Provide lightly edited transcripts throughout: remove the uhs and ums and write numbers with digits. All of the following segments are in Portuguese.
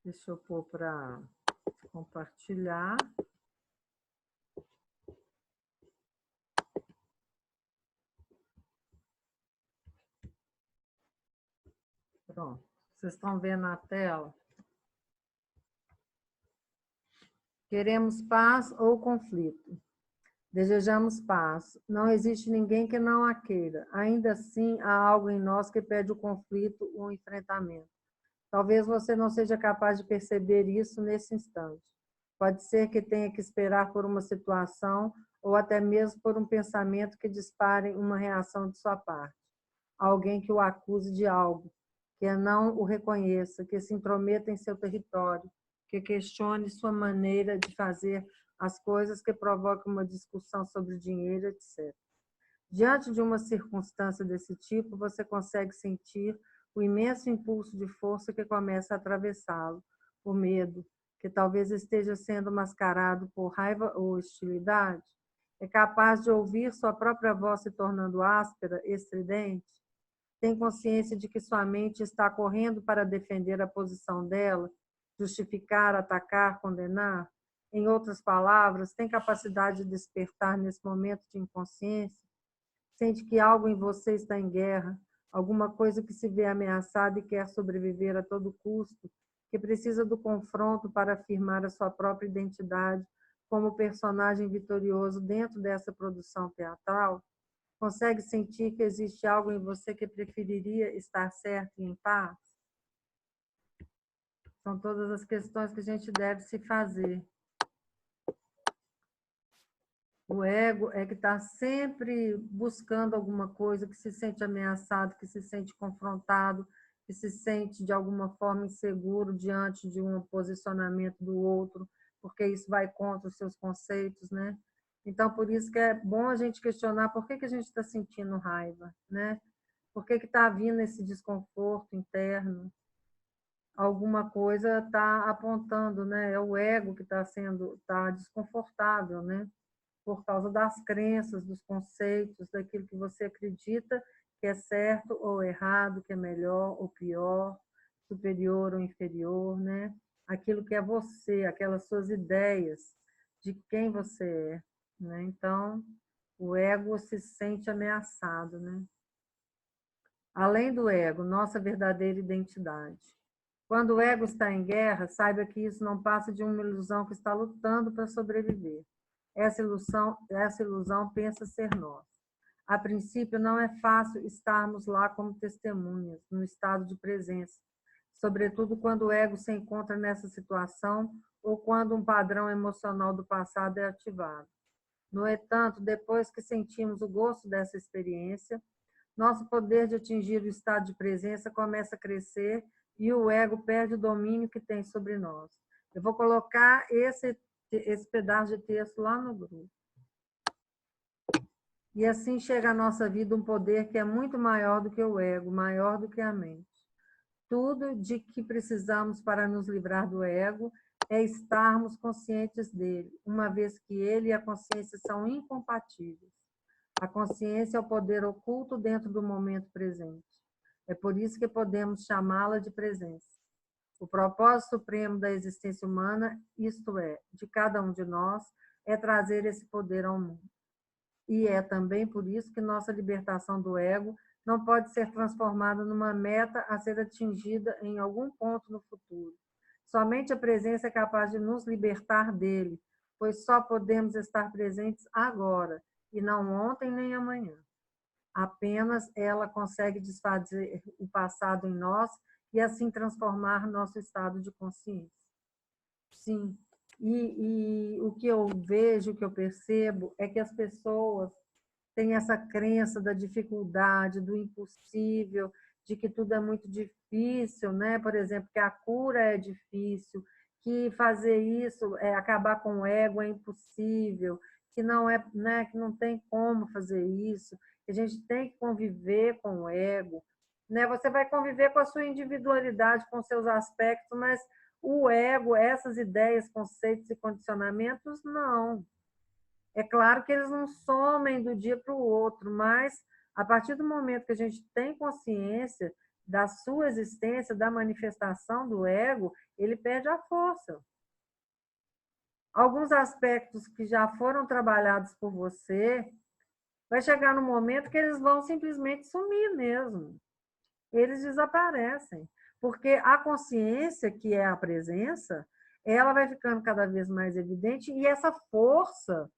Deixa eu pôr para compartilhar. Pronto. Vocês estão vendo na tela? Queremos paz ou conflito? Desejamos paz. Não existe ninguém que não a queira. Ainda assim, há algo em nós que pede o conflito ou o enfrentamento. Talvez você não seja capaz de perceber isso nesse instante. Pode ser que tenha que esperar por uma situação ou até mesmo por um pensamento que dispare uma reação de sua parte. Alguém que o acuse de algo, que não o reconheça, que se intrometa em seu território, que questione sua maneira de fazer as coisas, que provoque uma discussão sobre dinheiro, etc. Diante de uma circunstância desse tipo, você consegue sentir o imenso impulso de força que começa a atravessá-lo, o medo, que talvez esteja sendo mascarado por raiva ou hostilidade. É capaz de ouvir sua própria voz se tornando áspera, estridente? Tem consciência de que sua mente está correndo para defender a posição dela, justificar, atacar, condenar? Em outras palavras, tem capacidade de despertar nesse momento de inconsciência? Sente que algo em você está em guerra, alguma coisa que se vê ameaçada e quer sobreviver a todo custo, que precisa do confronto para afirmar a sua própria identidade como personagem vitorioso dentro dessa produção teatral? Consegue sentir que existe algo em você que preferiria estar certo e em paz? São todas as questões que a gente deve se fazer. O ego é que está sempre buscando alguma coisa, que se sente ameaçado, que se sente confrontado, que se sente de alguma forma inseguro diante de um posicionamento do outro, porque isso vai contra os seus conceitos, né? Então, por isso que é bom a gente questionar por que a gente está sentindo raiva, né? Por que está vindo esse desconforto interno? Alguma coisa está apontando, né? É o ego que está desconfortável, né? Por causa das crenças, dos conceitos, daquilo que você acredita que é certo ou errado, que é melhor ou pior, superior ou inferior, né? Aquilo que é você, aquelas suas ideias de quem você é, né? Então, o ego se sente ameaçado, né? Além do ego, nossa verdadeira identidade. Quando o ego está em guerra, saiba que isso não passa de uma ilusão que está lutando para sobreviver. Essa ilusão pensa ser nós. A princípio, não é fácil estarmos lá como testemunhas, no estado de presença, sobretudo quando o ego se encontra nessa situação ou quando um padrão emocional do passado é ativado. No entanto, depois que sentimos o gosto dessa experiência, nosso poder de atingir o estado de presença começa a crescer e o ego perde o domínio que tem sobre nós. Eu vou colocar esse pedaço de texto lá no grupo. E assim chega à nossa vida um poder que é muito maior do que o ego, maior do que a mente. Tudo de que precisamos para nos livrar do ego é estarmos conscientes dele, uma vez que ele e a consciência são incompatíveis. A consciência é o poder oculto dentro do momento presente. É por isso que podemos chamá-la de presença. O propósito supremo da existência humana, isto é, de cada um de nós, é trazer esse poder ao mundo. E é também por isso que nossa libertação do ego não pode ser transformada numa meta a ser atingida em algum ponto no futuro. Somente a presença é capaz de nos libertar dele, pois só podemos estar presentes agora, e não ontem nem amanhã. Apenas ela consegue desfazer o passado em nós e assim transformar nosso estado de consciência. Sim, e o que eu vejo, o que eu percebo, é que as pessoas têm essa crença da dificuldade, do impossível, de que tudo é muito difícil, né? Por exemplo, que a cura é difícil, que fazer isso, acabar com o ego é impossível, que não é, né, que não tem como fazer isso, que a gente tem que conviver com o ego, né? Você vai conviver com a sua individualidade, com seus aspectos, mas o ego, essas ideias, conceitos e condicionamentos, não. É claro que eles não somem do dia para o outro, mas a partir do momento que a gente tem consciência da sua existência, da manifestação do ego, ele perde a força. Alguns aspectos que já foram trabalhados por você, vai chegar no momento que eles vão simplesmente sumir mesmo. Eles desaparecem. Porque a consciência, que é a presença, ela vai ficando cada vez mais evidente e essa força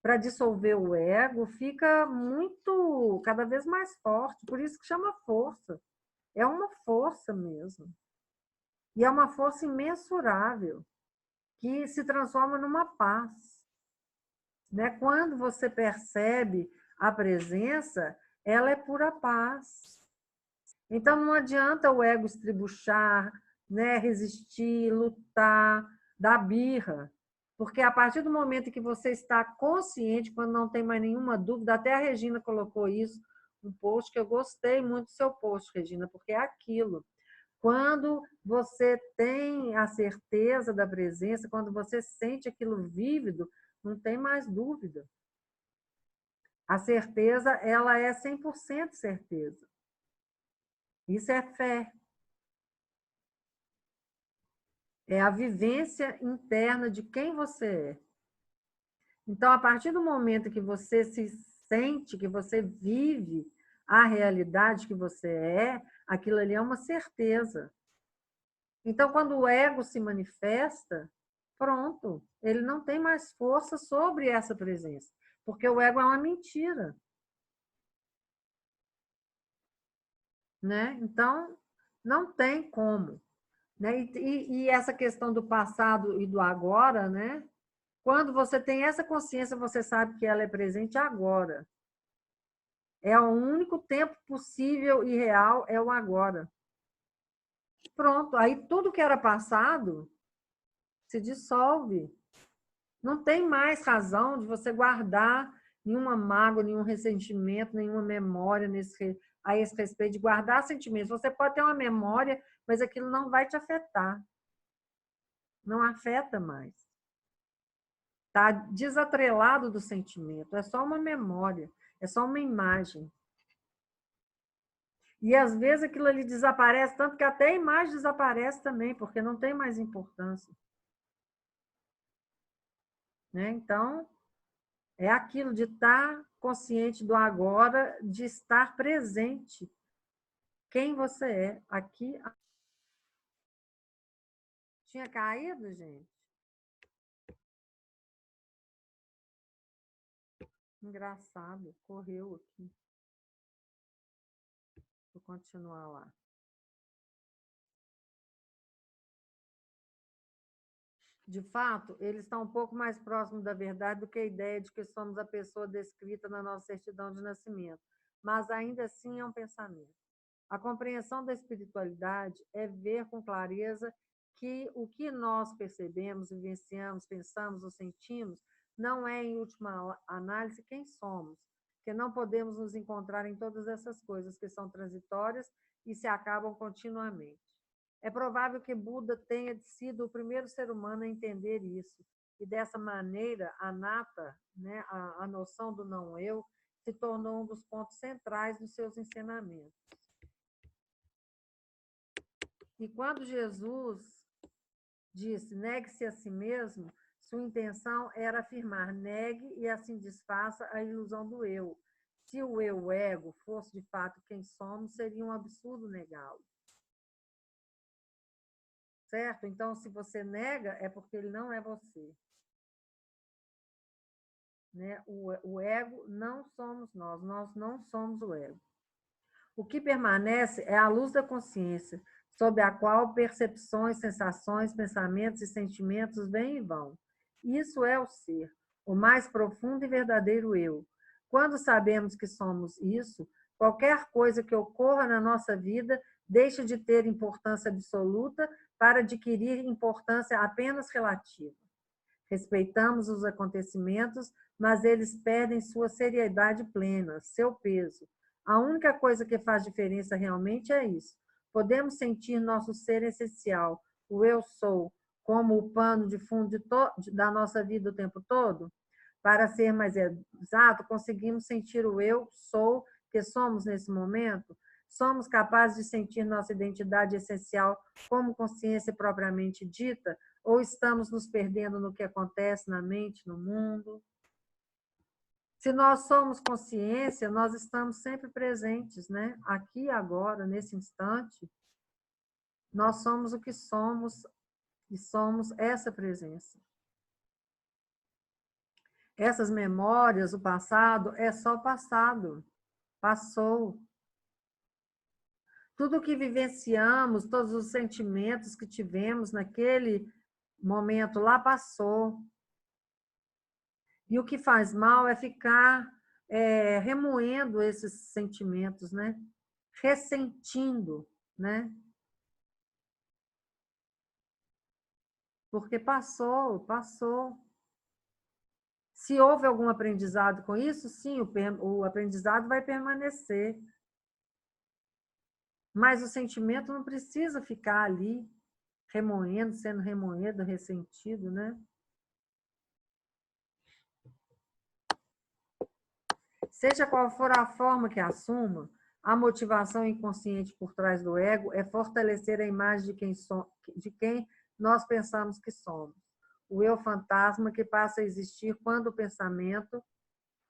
para dissolver o ego fica muito, cada vez mais forte. Por isso que chama força. É uma força mesmo. E é uma força imensurável, que se transforma numa paz. Né? Quando você percebe a presença, ela é pura paz. Então, não adianta o ego estribuchar, né? Resistir, lutar, dar birra. Porque a partir do momento que você está consciente, quando não tem mais nenhuma dúvida, até a Regina colocou isso, um post que eu gostei muito do seu post, Regina, porque é aquilo. Quando você tem a certeza da presença, quando você sente aquilo vívido, não tem mais dúvida. A certeza, ela é 100% certeza. Isso é fé. É a vivência interna de quem você é. Então, a partir do momento que você se sente, que você vive a realidade que você é, aquilo ali é uma certeza. Então, quando o ego se manifesta, pronto, ele não tem mais força sobre essa presença, porque o ego é uma mentira. Né? Então, não tem como. Né? E essa questão do passado e do agora, né? Quando você tem essa consciência, você sabe que ela é presente agora. É o único tempo possível e real, é o agora. Pronto, aí tudo que era passado se dissolve. Não tem mais razão de você guardar nenhuma mágoa, nenhum ressentimento, nenhuma memória a esse respeito, de guardar sentimentos. Você pode ter uma memória, mas aquilo não vai te afetar. Não afeta mais. Está desatrelado do sentimento. É só uma memória, é só uma imagem. E às vezes aquilo ali desaparece, tanto que até a imagem desaparece também, porque não tem mais importância. Né? Então, é aquilo de estar consciente do agora, de estar presente. Quem você é. Aqui. Tinha caído, gente? Engraçado. Correu aqui. Vou continuar lá. De fato, ele está um pouco mais próximo da verdade do que a ideia de que somos a pessoa descrita na nossa certidão de nascimento. Mas ainda assim é um pensamento. A compreensão da espiritualidade é ver com clareza que o que nós percebemos, vivenciamos, pensamos ou sentimos não é, em última análise, quem somos, que não podemos nos encontrar em todas essas coisas que são transitórias e se acabam continuamente. É provável que Buda tenha sido o primeiro ser humano a entender isso, e dessa maneira, a nata, né, a noção do não-eu, se tornou um dos pontos centrais dos seus ensinamentos. E quando Jesus disse, negue-se a si mesmo, sua intenção era afirmar, negue e assim desfaça a ilusão do eu. Se o eu, o ego, fosse de fato quem somos, seria um absurdo negá-lo. Certo? Então, se você nega, é porque ele não é você. Né? O ego não somos nós não somos o ego. O que permanece é a luz da consciência, sob a qual percepções, sensações, pensamentos e sentimentos vêm e vão. Isso é o ser, o mais profundo e verdadeiro eu. Quando sabemos que somos isso, qualquer coisa que ocorra na nossa vida deixa de ter importância absoluta para adquirir importância apenas relativa. Respeitamos os acontecimentos, mas eles perdem sua seriedade plena, seu peso. A única coisa que faz diferença realmente é isso. Podemos sentir nosso ser essencial, o eu sou, como o pano de fundo da nossa vida o tempo todo? Para ser mais exato, conseguimos sentir o eu sou que somos nesse momento? Somos capazes de sentir nossa identidade essencial como consciência propriamente dita? Ou estamos nos perdendo no que acontece na mente, no mundo? Se nós somos consciência, nós estamos sempre presentes, né? Aqui e agora, nesse instante, nós somos o que somos e somos essa presença. Essas memórias, o passado, é só passado. Passou. Tudo que vivenciamos, todos os sentimentos que tivemos naquele momento lá, passou. E o que faz mal é ficar remoendo esses sentimentos, né? Ressentindo, né? Porque passou, passou. Se houve algum aprendizado com isso, sim, o aprendizado vai permanecer. Mas o sentimento não precisa ficar ali, remoendo, sendo remoído, ressentido, né? Seja qual for a forma que assuma, a motivação inconsciente por trás do ego é fortalecer a imagem de quem nós pensamos que somos. O eu fantasma que passa a existir quando o pensamento,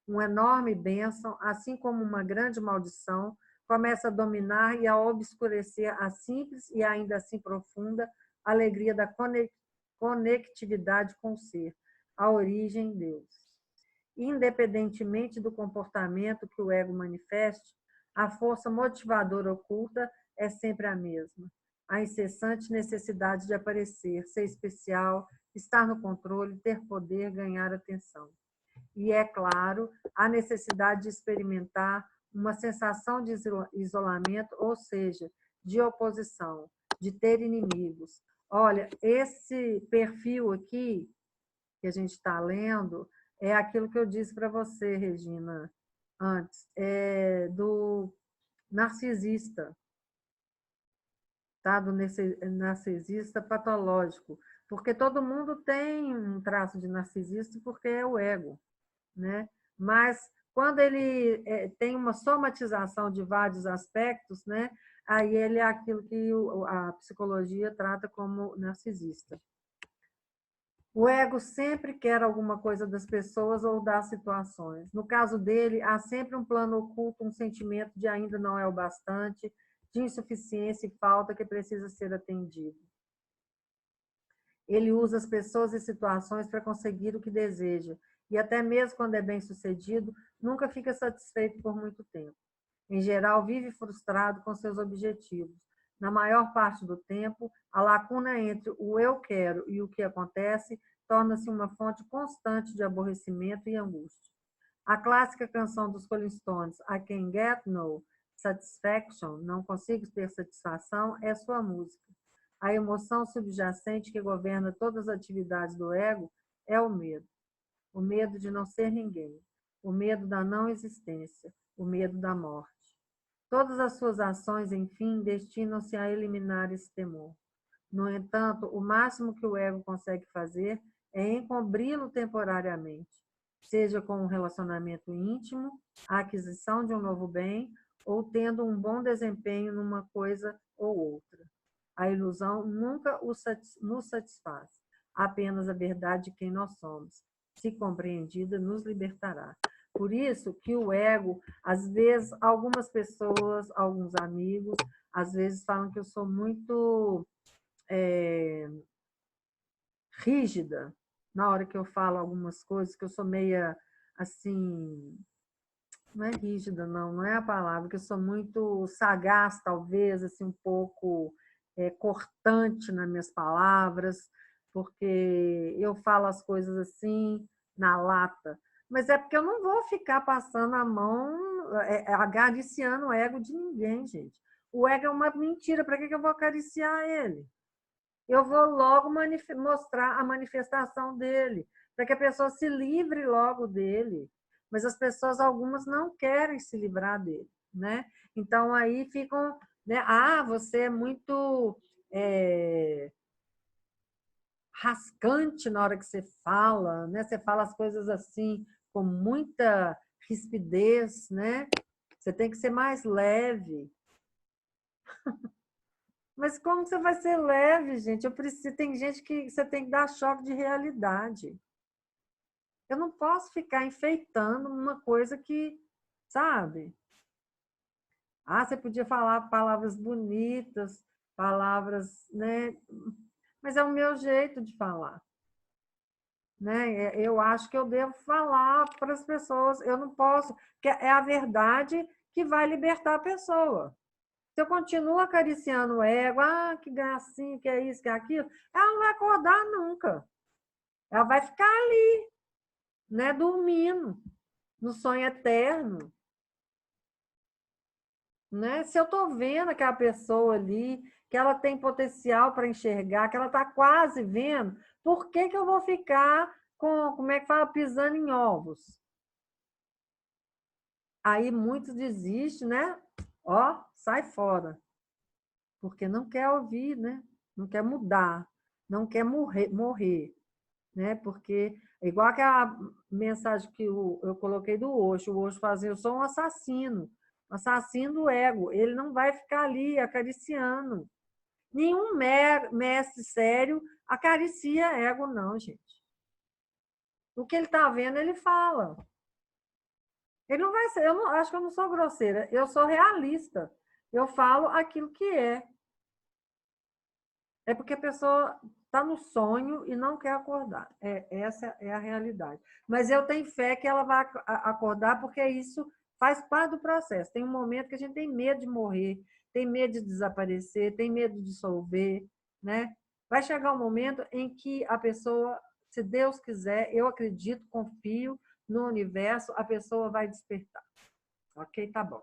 uma enorme bênção, assim como uma grande maldição, começa a dominar e a obscurecer a simples e ainda assim profunda alegria da conectividade com o ser, a origem, Deus. Independentemente do comportamento que o ego manifeste, a força motivadora oculta é sempre a mesma. A incessante necessidade de aparecer, ser especial, estar no controle, ter poder, ganhar atenção. E, é claro, a necessidade de experimentar uma sensação de isolamento, ou seja, de oposição, de ter inimigos. Olha, esse perfil aqui que a gente está lendo é aquilo que eu disse para você, Regina, antes, do narcisista, tá? Do narcisista patológico, porque todo mundo tem um traço de narcisista porque é o ego, né? Mas quando ele tem uma somatização de vários aspectos, né? Aí ele é aquilo que a psicologia trata como narcisista. O ego sempre quer alguma coisa das pessoas ou das situações. No caso dele, há sempre um plano oculto, um sentimento de ainda não é o bastante, de insuficiência e falta que precisa ser atendido. Ele usa as pessoas e situações para conseguir o que deseja, e até mesmo quando é bem-sucedido, nunca fica satisfeito por muito tempo. Em geral, vive frustrado com seus objetivos. Na maior parte do tempo, a lacuna entre o eu quero e o que acontece torna-se uma fonte constante de aborrecimento e angústia. A clássica canção dos Rolling Stones, I Can Get No Satisfaction, não consigo ter satisfação, é sua música. A emoção subjacente que governa todas as atividades do ego é o medo. O medo de não ser ninguém, o medo da não existência, o medo da morte. Todas as suas ações, enfim, destinam-se a eliminar esse temor. No entanto, o máximo que o ego consegue fazer é encobri-lo temporariamente, seja com um relacionamento íntimo, a aquisição de um novo bem, ou tendo um bom desempenho numa coisa ou outra. A ilusão nunca nos satisfaz, apenas a verdade de quem nós somos, se compreendida, nos libertará. Por isso que o ego, às vezes, algumas pessoas, alguns amigos, às vezes falam que eu sou muito rígida na hora que eu falo algumas coisas, que eu sou meia, assim, não é rígida, não é a palavra, que eu sou muito sagaz, talvez, assim, um pouco cortante nas minhas palavras, porque eu falo as coisas assim, na lata. Mas é porque eu não vou ficar passando a mão, acariciando o ego de ninguém, gente. O ego é uma mentira, para que eu vou acariciar ele? Eu vou logo mostrar a manifestação dele, para que a pessoa se livre logo dele. Mas as pessoas, algumas, não querem se livrar dele, né? Então, aí ficam, né? Ah, você é muito rascante na hora que você fala, né? Você fala as coisas assim, com muita rispidez, né? Você tem que ser mais leve. Mas como você vai ser leve, gente? Eu preciso, tem gente que você tem que dar choque de realidade. Eu não posso ficar enfeitando uma coisa que, sabe? Ah, você podia falar palavras bonitas, palavras, né? Mas é o meu jeito de falar, né? Eu acho que eu devo falar para as pessoas, eu não posso, que é a verdade que vai libertar a pessoa. Se eu continuo acariciando o ego, ah, que gracinha, que é isso, que é aquilo, ela não vai acordar nunca. Ela vai ficar ali, né, dormindo, no sonho eterno. Né? Se eu estou vendo aquela pessoa ali, que ela tem potencial para enxergar, que ela está quase vendo, por que, que eu vou ficar com, como é que fala, pisando em ovos? Aí muitos desistem, né? Ó, sai fora. Porque não quer ouvir, né? Não quer mudar, não quer morrer, né? Porque, igual aquela mensagem que eu coloquei do Osho, o Osho fazia, eu sou um assassino do ego, ele não vai ficar ali acariciando. Nenhum mestre sério acaricia ego, não, gente. O que ele está vendo, ele fala. Ele não vai ser, eu não, acho que eu não sou grosseira, eu sou realista. Eu falo aquilo que é. É porque a pessoa está no sonho e não quer acordar. Essa é a realidade. Mas eu tenho fé que ela vai acordar, porque isso faz parte do processo. Tem um momento que a gente tem medo de morrer, tem medo de desaparecer, tem medo de dissolver, né? Vai chegar um momento em que a pessoa, se Deus quiser, eu acredito, confio no universo, a pessoa vai despertar. Ok? Tá bom.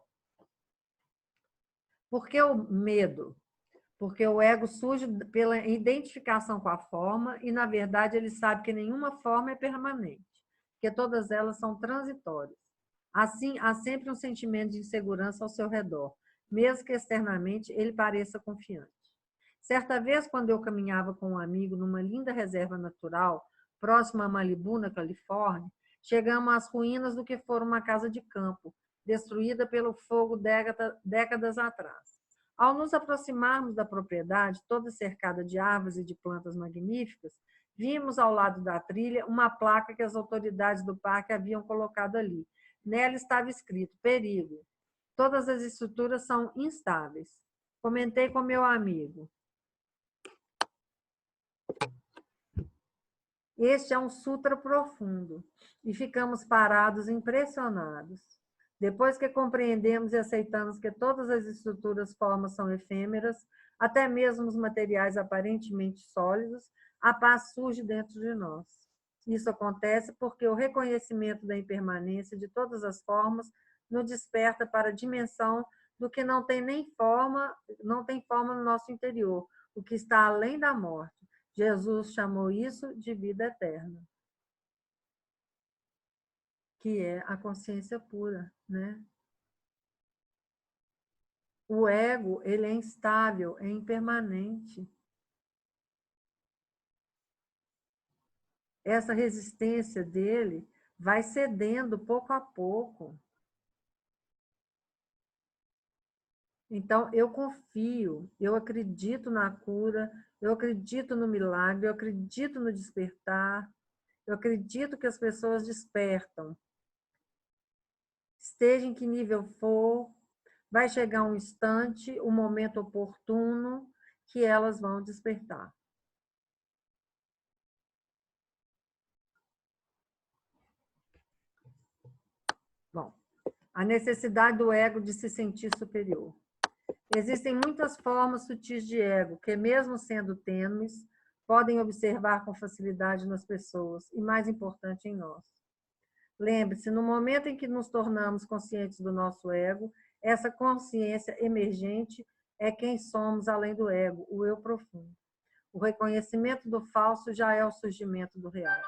Por que o medo? Porque o ego surge pela identificação com a forma e, na verdade, ele sabe que nenhuma forma é permanente, que todas elas são transitórias. Assim, há sempre um sentimento de insegurança ao seu redor, mesmo que externamente ele pareça confiante. Certa vez, quando eu caminhava com um amigo numa linda reserva natural, próxima a Malibu, na Califórnia, chegamos às ruínas do que fora uma casa de campo, destruída pelo fogo décadas atrás. Ao nos aproximarmos da propriedade, toda cercada de árvores e de plantas magníficas, vimos ao lado da trilha uma placa que as autoridades do parque haviam colocado ali. Nela estava escrito: perigo. Todas as estruturas são instáveis. Comentei com meu amigo. Este é um sutra profundo. E ficamos parados, impressionados. Depois que compreendemos e aceitamos que todas as estruturas formas são efêmeras, até mesmo os materiais aparentemente sólidos, a paz surge dentro de nós. Isso acontece porque o reconhecimento da impermanência de todas as formas nos desperta para a dimensão do que não tem nem forma, não tem forma no nosso interior, o que está além da morte. Jesus chamou isso de vida eterna, que é a consciência pura, né? O ego, ele é instável, é impermanente. Essa resistência dele vai cedendo pouco a pouco. Então, eu confio, eu acredito na cura, eu acredito no milagre, eu acredito no despertar, eu acredito que as pessoas despertam. Esteja em que nível for, vai chegar um instante, um momento oportuno, que elas vão despertar. Bom, a necessidade do ego de se sentir superior. Existem muitas formas sutis de ego, que mesmo sendo tênues, podem observar com facilidade nas pessoas, e mais importante, em nós. Lembre-se, no momento em que nos tornamos conscientes do nosso ego, essa consciência emergente é quem somos além do ego, o eu profundo. O reconhecimento do falso já é o surgimento do real.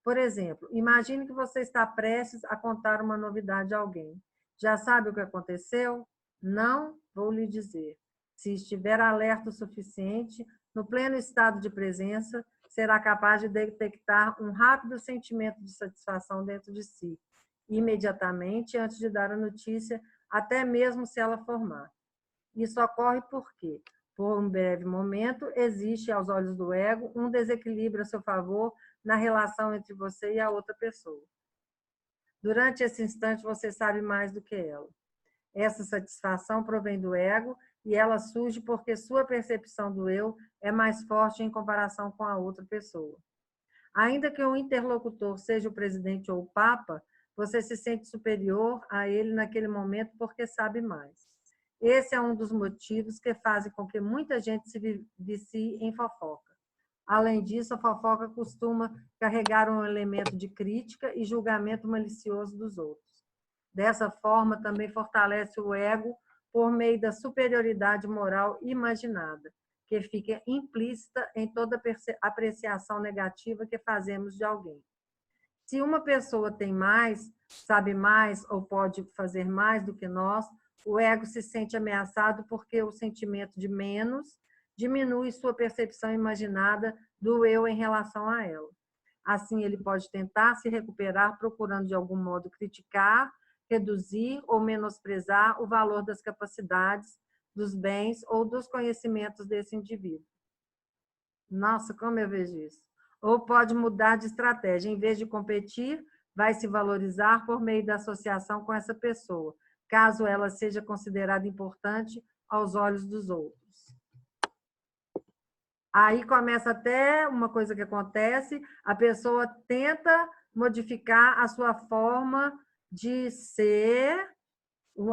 Por exemplo, imagine que você está prestes a contar uma novidade a alguém. Já sabe o que aconteceu? Não vou lhe dizer. Se estiver alerta o suficiente, no pleno estado de presença, será capaz de detectar um rápido sentimento de satisfação dentro de si, imediatamente antes de dar a notícia, até mesmo se ela for má. Isso ocorre por quê? Por um breve momento, existe, aos olhos do ego, um desequilíbrio a seu favor na relação entre você e a outra pessoa. Durante esse instante, você sabe mais do que ela. Essa satisfação provém do ego e ela surge porque sua percepção do eu é mais forte em comparação com a outra pessoa. Ainda que o interlocutor seja o presidente ou o papa, você se sente superior a ele naquele momento porque sabe mais. Esse é um dos motivos que fazem com que muita gente se vicie em fofoca. Além disso, a fofoca costuma carregar um elemento de crítica e julgamento malicioso dos outros. Dessa forma, também fortalece o ego por meio da superioridade moral imaginada, que fica implícita em toda apreciação negativa que fazemos de alguém. Se uma pessoa tem mais, sabe mais ou pode fazer mais do que nós, o ego se sente ameaçado porque o sentimento de menos diminui sua percepção imaginada do eu em relação a ela. Assim, ele pode tentar se recuperar procurando de algum modo criticar, reduzir ou menosprezar o valor das capacidades, dos bens ou dos conhecimentos desse indivíduo. Nossa, como eu vejo isso. Ou pode mudar de estratégia. Em vez de competir, vai se valorizar por meio da associação com essa pessoa, caso ela seja considerada importante aos olhos dos outros. Aí começa até uma coisa que acontece, a pessoa tenta modificar a sua forma de ser,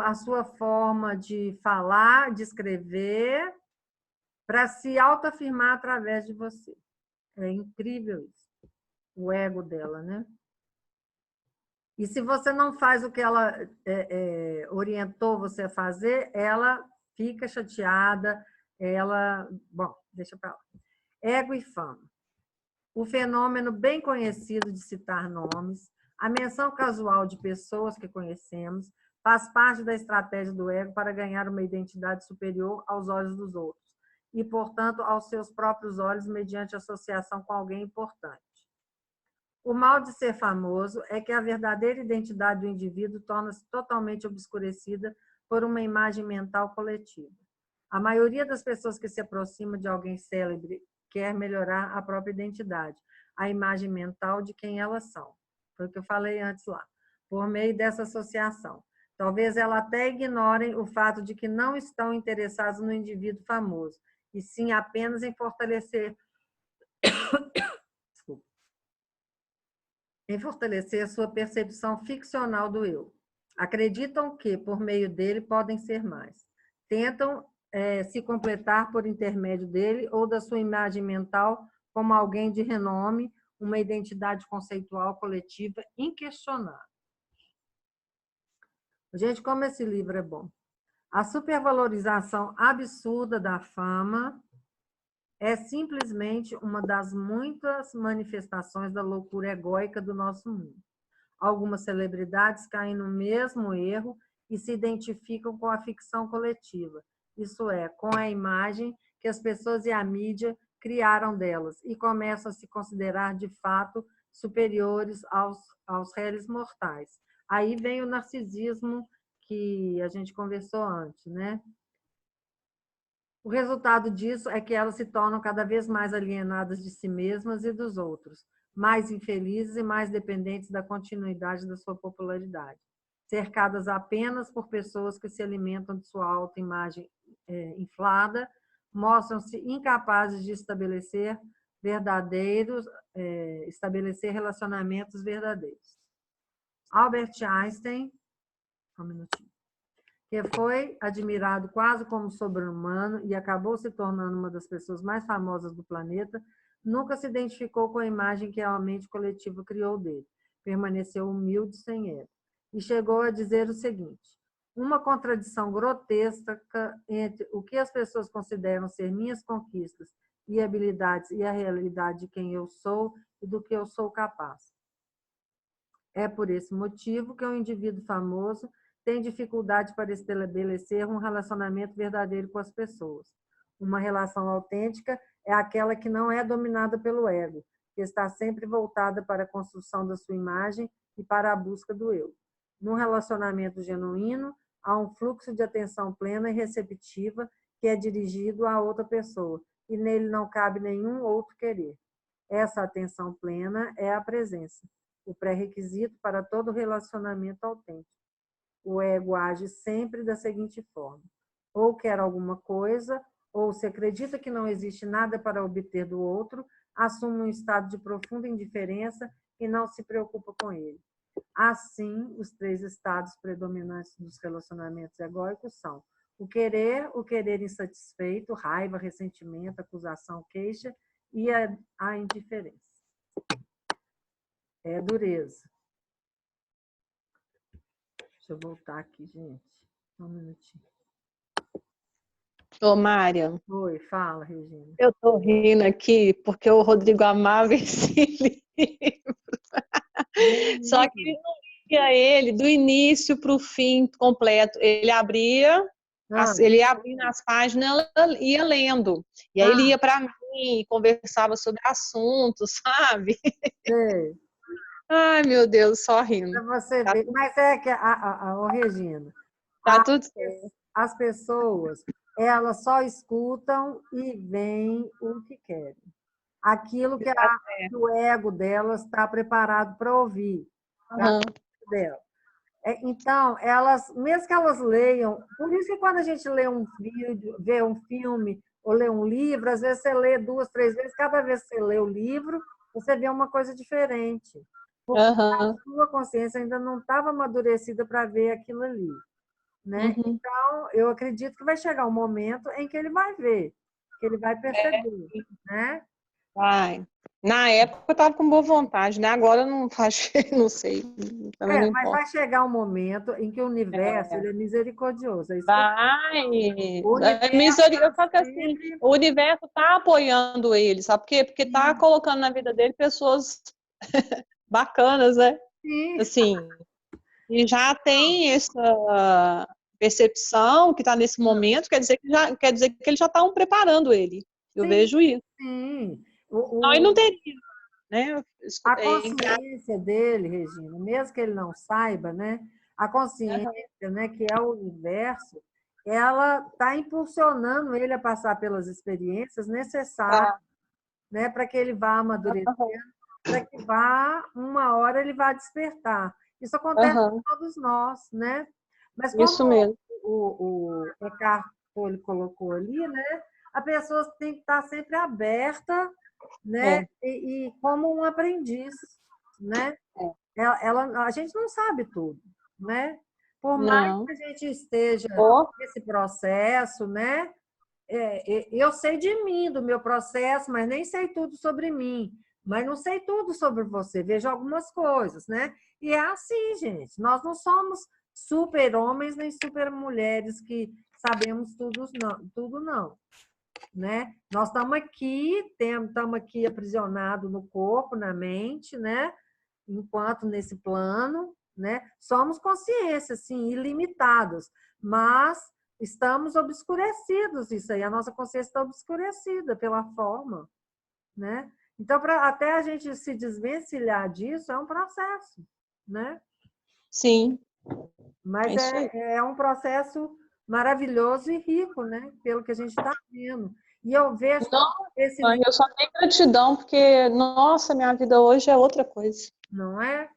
a sua forma de falar, de escrever, para se autoafirmar através de você. É incrível isso, o ego dela, né? E se você não faz o que ela orientou você a fazer, ela fica chateada, ela... Bom, deixa para lá. Ego e fama. O fenômeno bem conhecido de citar nomes, a menção casual de pessoas que conhecemos, faz parte da estratégia do ego para ganhar uma identidade superior aos olhos dos outros e, portanto, aos seus próprios olhos mediante associação com alguém importante. O mal de ser famoso é que a verdadeira identidade do indivíduo torna-se totalmente obscurecida por uma imagem mental coletiva. A maioria das pessoas que se aproxima de alguém célebre quer melhorar a própria identidade, a imagem mental de quem elas são. Foi o que eu falei antes lá. Por meio dessa associação. Talvez elas até ignorem o fato de que não estão interessados no indivíduo famoso, e sim apenas em fortalecer a sua percepção ficcional do eu. Acreditam que, por meio dele, podem ser mais. Tentam se completar por intermédio dele ou da sua imagem mental como alguém de renome, uma identidade conceitual coletiva inquestionável. Gente, como esse livro é bom. A supervalorização absurda da fama é simplesmente uma das muitas manifestações da loucura egóica do nosso mundo. Algumas celebridades caem no mesmo erro e se identificam com a ficção coletiva, isso é, com a imagem que as pessoas e a mídia criaram delas, e começam a se considerar, de fato, superiores aos réis mortais. Aí vem o narcisismo que a gente conversou antes, né? O resultado disso é que elas se tornam cada vez mais alienadas de si mesmas e dos outros, mais infelizes e mais dependentes da continuidade da sua popularidade, cercadas apenas por pessoas que se alimentam de sua autoimagem inflada, mostram-se incapazes de estabelecer relacionamentos verdadeiros. Albert Einstein, um minutinho, que foi admirado quase como sobre-humano e acabou se tornando uma das pessoas mais famosas do planeta, nunca se identificou com a imagem que a mente coletiva criou dele. Permaneceu humilde sem ego. E chegou a dizer o seguinte: uma contradição grotesca entre o que as pessoas consideram ser minhas conquistas e habilidades e a realidade de quem eu sou e do que eu sou capaz. É por esse motivo que um indivíduo famoso tem dificuldade para estabelecer um relacionamento verdadeiro com as pessoas. Uma relação autêntica é aquela que não é dominada pelo ego, que está sempre voltada para a construção da sua imagem e para a busca do eu. Num relacionamento genuíno, há um fluxo de atenção plena e receptiva que é dirigido a outra pessoa, e nele não cabe nenhum outro querer. Essa atenção plena é a presença, o pré-requisito para todo relacionamento autêntico. O ego age sempre da seguinte forma: ou quer alguma coisa, ou se acredita que não existe nada para obter do outro, assume um estado de profunda indiferença e não se preocupa com ele. Assim, os 3 estados predominantes dos relacionamentos egóicos são o querer insatisfeito, raiva, ressentimento, acusação, queixa e a indiferença. É dureza. Deixa eu voltar aqui, gente. Um minutinho. Ô, Mária. Oi, fala, Regina. Eu tô rindo aqui porque o Rodrigo amava esse livro. Só que ele não lia ele do início para o fim completo. Ele abria, ele ia abrindo as páginas e ia lendo. E aí ele ia para mim, conversava sobre assuntos, sabe? Sei. Ai, meu Deus, só rindo. Pra você ver. Mas é que, Regina, Tá tudo certo. as pessoas, elas só escutam e veem o que querem. Aquilo que o ego delas está preparado para ouvir. Dela. Então, elas, mesmo que elas leiam, por isso que quando a gente lê um vídeo, vê um filme ou lê um livro, às vezes você lê 2, 3 vezes, cada vez que você lê o livro, você vê uma coisa diferente. Porque a sua consciência ainda não estava amadurecida para ver aquilo ali. Né? Então, eu acredito que vai chegar um momento em que ele vai ver, que ele vai perceber. Né? Vai. Na época eu estava com boa vontade, né? Agora eu não faço, não sei. Não mas vai chegar um momento em que o universo ele é misericordioso. Vai. Só que assim, o universo está apoiando ele, sabe por quê? Porque está colocando na vida dele pessoas bacanas, né? Sim. Assim, e já tem essa percepção que está nesse momento, quer dizer que eles já estão preparando ele. Eu vejo isso. Sim. Não, ele não teria, né? A consciência dele, Regina, mesmo que ele não saiba, né? A consciência, né, que é o universo, ela está impulsionando ele a passar pelas experiências necessárias, né, para que ele vá amadurecendo, para que uma hora ele vá despertar. Isso acontece com todos nós, né? Mas como isso mesmo. o Eckhart Tolle colocou ali, né? A pessoa tem que estar sempre aberta, né? E como um aprendiz, né? A gente não sabe tudo, né? Por mais que a gente esteja nesse processo, né? Eu sei de mim, do meu processo, mas nem sei tudo sobre mim. Mas não sei tudo sobre você. Vejo algumas coisas, né? E é assim, gente. Nós não somos super-homens nem super-mulheres que sabemos tudo não, né? Nós estamos aqui aprisionados no corpo, na mente, né? Enquanto nesse plano, né? Somos consciências, sim, ilimitadas, mas estamos obscurecidos, isso aí, a nossa consciência está obscurecida pela forma, né? Então, até a gente se desvencilhar disso, é um processo, né? Sim. Mas é um processo maravilhoso e rico, né? Pelo que a gente está vendo. E eu vejo esse livro... Eu só tenho gratidão, porque, nossa, minha vida hoje é outra coisa. Não é?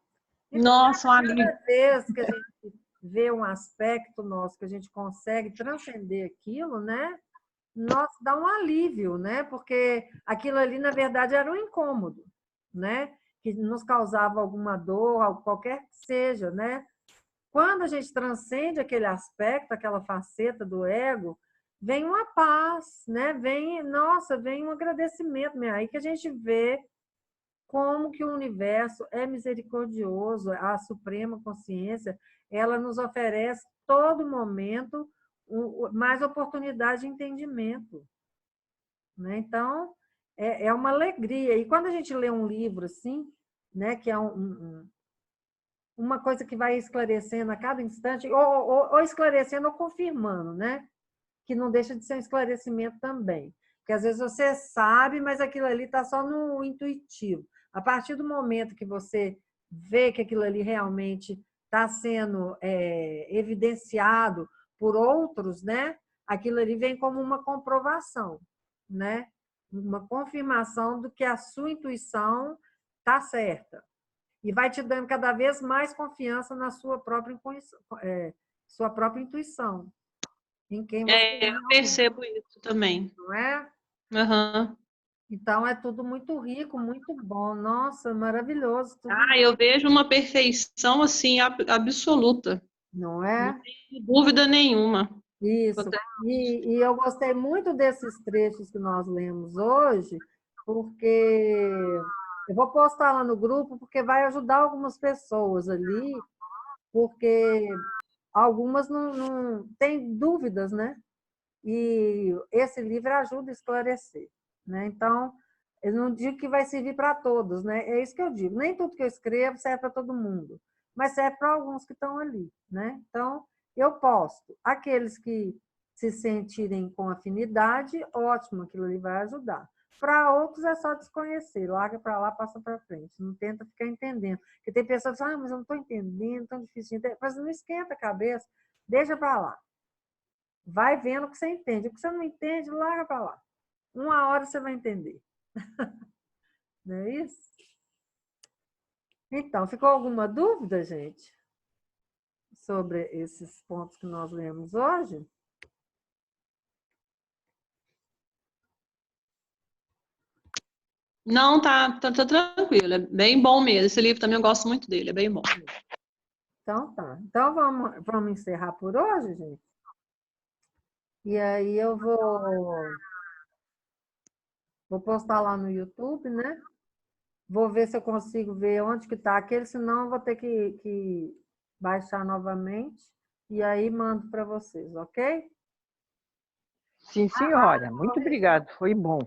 E nossa, cada vez que a gente vê um aspecto nosso, que a gente consegue transcender aquilo, né? Nossa, dá um alívio, né? Porque aquilo ali, na verdade, era um incômodo, né? Que nos causava alguma dor, qualquer que seja, né? Quando a gente transcende aquele aspecto, aquela faceta do ego, vem uma paz, né? Vem um agradecimento, né? Aí que a gente vê como que o universo é misericordioso, a suprema consciência, ela nos oferece todo momento mais oportunidade de entendimento, né? Então, é uma alegria. E quando a gente lê um livro assim, né, que é uma coisa que vai esclarecendo a cada instante, ou esclarecendo ou confirmando, né? Que não deixa de ser um esclarecimento também. Porque às vezes você sabe, mas aquilo ali está só no intuitivo. A partir do momento que você vê que aquilo ali realmente está sendo evidenciado por outros, né? aquilo ali vem como uma comprovação, né? Uma confirmação do que a sua intuição está certa. E vai te dando cada vez mais confiança na sua própria intuição, em quem você é Eu realmente, percebo isso também. não é? Uhum. Então, é tudo muito rico, muito bom. Nossa, maravilhoso tudo isso, Eu vejo uma perfeição assim absoluta, não não é? tenho dúvida nenhuma. Isso. E eu gostei muito desses trechos que nós lemos hoje, porque eu vou postar lá no grupo, porque vai ajudar algumas pessoas ali, porque algumas não têm dúvidas, né? E esse livro ajuda a esclarecer, né? Então, eu não digo que vai servir para todos, né? É isso que eu digo. Nem tudo que eu escrevo serve para todo mundo, mas serve para alguns que estão ali, né? Então, eu posto. Aqueles que se sentirem com afinidade, ótimo, aquilo ali vai ajudar. Para outros é só desconhecer, larga para lá, passa para frente, não tenta ficar entendendo. Porque tem pessoas que falam, mas eu não estou entendendo, tão difícil de entender. Mas não esquenta a cabeça, deixa para lá. Vai vendo o que você entende. O que você não entende, larga para lá. Uma hora você vai entender. Não é isso? Então, ficou alguma dúvida, gente? Sobre esses pontos que nós lemos hoje? Não, tá tranquilo, é bem bom mesmo. Esse livro também eu gosto muito dele, é bem bom. Então tá. Então vamos encerrar por hoje, gente? E aí eu vou postar lá no YouTube, né? Vou ver se eu consigo ver onde que está aquele, senão eu vou ter que baixar novamente e aí mando para vocês, ok? Sim, senhora. Muito obrigado. Foi bom.